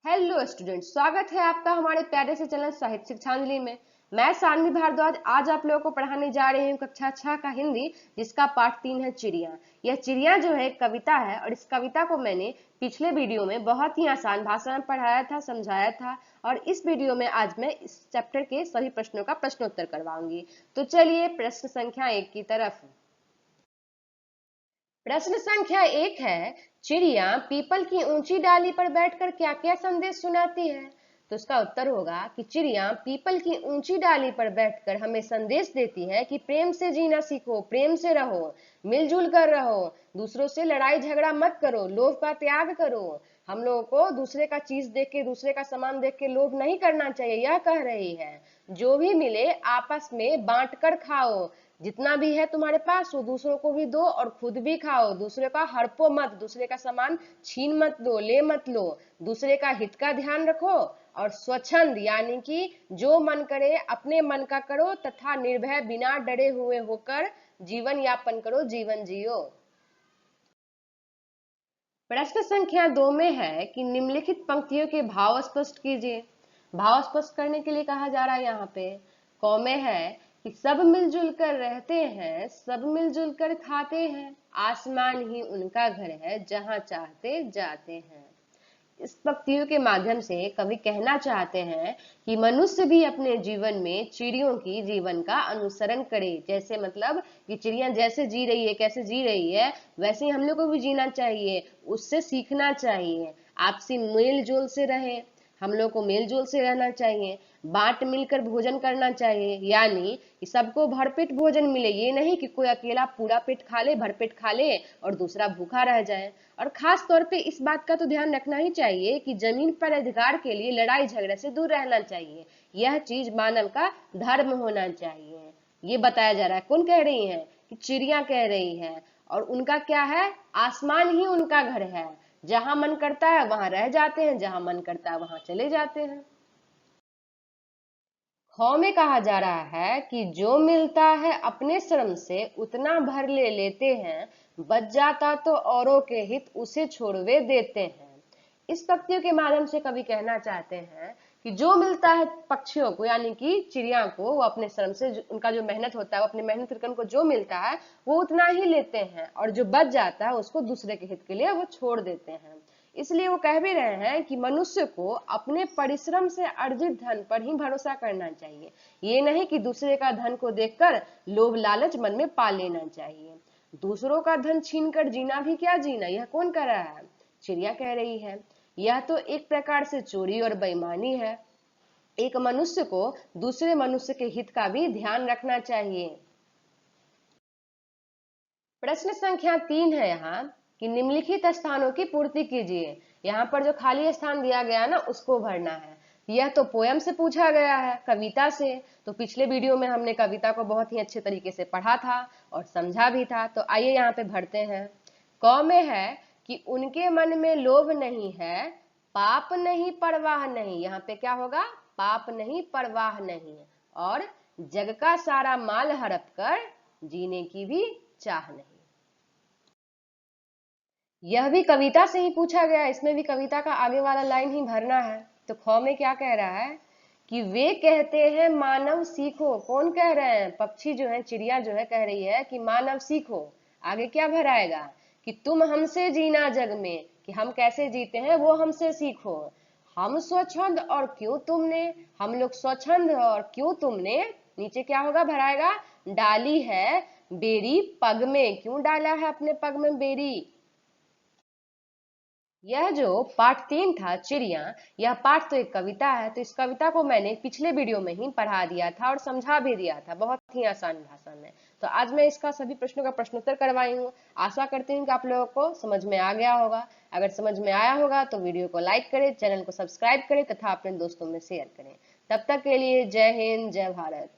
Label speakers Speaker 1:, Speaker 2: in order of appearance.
Speaker 1: Hello student, स्वागत है आपका हमारे प्यारे से चैनल साहित्य शिक्षांजलि में। मैं सानवी भारद्वाज आज आप लोगों को पढ़ाने जा रही हूँ कक्षा 6 का हिंदी, जिसका पाठ 3 है चिड़िया। यह चिड़िया जो है कविता है और इस कविता को मैंने पिछले वीडियो में बहुत ही आसान भाषा में पढ़ाया था, समझाया था और इस वीडियो में आज मैं इस चैप्टर के सभी प्रश्नों का प्रश्नोत्तर करवाऊंगी। तो चलिए प्रश्न संख्या 1 की तरफ। प्रश्न संख्या 1 है, चिड़िया पीपल की ऊंची डाली पर बैठकर क्या क्या संदेश सुनाती है। तो इसका उत्तर होगा कि चिड़िया पीपल की ऊंची डाली पर बैठकर हमें संदेश देती है कि प्रेम से जीना सीखो, प्रेम से रहो, मिलजुल कर रहो, दूसरों से लड़ाई झगड़ा मत करो, लोभ का त्याग करो। हम लोगों को दूसरे का चीज देख के, दूसरे का सामान देख के लोभ नहीं करना चाहिए, यह कह रही है। जो भी मिले आपस में बांट कर खाओ, जितना भी है तुम्हारे पास वो दूसरों को भी दो और खुद भी खाओ। दूसरे का हड़पो मत, दूसरे का सामान छीन मत लो, ले मत लो। दूसरे का हित का ध्यान रखो और स्वच्छंद यानी कि जो मन करे अपने मन का करो तथा निर्भय बिना डरे हुए होकर जीवन यापन करो, जीवन जियो। प्रश्न संख्या 2 में है कि निम्नलिखित पंक्तियों के भाव स्पष्ट कीजिए। भाव स्पष्ट करने के लिए कहा जा रहा है यहाँ पे क में है कि सब मिलजुल कर रहते हैं, सब मिलजुल कर खाते हैं, आसमान ही उनका घर है जहां चाहते जाते हैं। इस पंक्तियों के माध्यम से कवि कहना चाहते हैं कि मनुष्य भी अपने जीवन में चिड़ियों की जीवन का अनुसरण करे। जैसे मतलब कि चिड़िया जैसे जी रही है, कैसे जी रही है, वैसे ही हम लोग को भी जीना चाहिए, उससे सीखना चाहिए। आपसी मेल जोल से रहे, हम लोग को मेल जोल से रहना चाहिए, बांट मिलकर भोजन करना चाहिए, यानी कि सबको भरपेट भोजन मिले। ये नहीं कि कोई अकेला पूरा पेट खा ले, भरपेट खा ले और दूसरा भूखा रह जाए। और खास तौर पे इस बात का तो ध्यान रखना ही चाहिए कि जमीन पर अधिकार के लिए लड़ाई झगड़े से दूर रहना चाहिए। यह चीज मानव का धर्म होना चाहिए। ये बताया जा रहा है। कौन कह रही है? कि चिड़िया कह रही है। और उनका क्या है? आसमान ही उनका घर है। जहां मन करता है वहां रह जाते हैं, जहां मन करता है वहां चले जाते हैं। ख में कहा जा रहा है कि जो मिलता है अपने श्रम से उतना भर ले लेते हैं, बच जाता तो औरों के हित उसे छोड़वे देते हैं। इस पंक्तियों के माध्यम से कवि कहना चाहते हैं कि जो मिलता है पक्षियों को यानी कि चिड़िया को, वो अपने श्रम से उनका जो मेहनत होता है, वो अपने मेहनत रकम को जो मिलता है वो उतना ही लेते हैं और जो बच जाता है उसको दूसरे के हित के लिए वो छोड़ देते हैं। इसलिए वो कह भी रहे हैं कि मनुष्य को अपने परिश्रम से अर्जित धन पर ही भरोसा करना चाहिए। ये नहीं कि दूसरे का धन को देखकर लोभ लालच मन में पा लेना चाहिए। दूसरों का धन छीनकर जीना भी क्या जीना, यह कौन कह रहा है? चिड़िया कह रही है। यह तो एक प्रकार से चोरी और बेईमानी है। एक मनुष्य को दूसरे मनुष्य के हित का भी ध्यान रखना चाहिए। प्रश्न संख्या 3 है यहाँ कि निम्नलिखित स्थानों की पूर्ति कीजिए। यहाँ पर जो खाली स्थान दिया गया ना उसको भरना है। यह तो पोयम से पूछा गया है, कविता से। तो पिछले वीडियो में हमने कविता को बहुत ही अच्छे तरीके से पढ़ा था और समझा भी था। तो आइए यहाँ पे भरते हैं। क में है कि उनके मन में लोभ नहीं है, पाप नहीं परवाह नहीं। यहाँ पे क्या होगा? पाप नहीं परवाह नहीं। और जग का सारा माल हड़प कर जीने की भी चाह नहीं। यह भी कविता से ही पूछा गया, इसमें भी कविता का आगे वाला लाइन ही भरना है। तो ख में क्या कह रहा है कि वे कहते हैं मानव सीखो। कौन कह रहे हैं? पक्षी जो है, चिड़िया जो है कह रही है कि मानव सीखो। आगे क्या भराएगा? कि तुम हमसे जीना जग में, कि हम कैसे जीते हैं वो हमसे सीखो। हम स्वच्छंद और क्यों तुमने, हम लोग स्वच्छंद और क्यों तुमने। नीचे क्या होगा? भराएगा डाली है बेरी पग में। क्यों डाला है अपने पग में बेरी? यह जो पाठ 3 था चिड़िया, यह पाठ तो एक कविता है। तो इस कविता को मैंने पिछले वीडियो में ही पढ़ा दिया था और समझा भी दिया था बहुत ही आसान भाषा में। तो आज मैं इसका सभी प्रश्नों का प्रश्नोत्तर करवाई हूँ। आशा करती हूँ कि आप लोगों को समझ में आ गया होगा। अगर समझ में आया होगा तो वीडियो को लाइक करें, चैनल को सब्सक्राइब करें तथा अपने दोस्तों में शेयर करें। तब तक के लिए जय हिंद, जय भारत।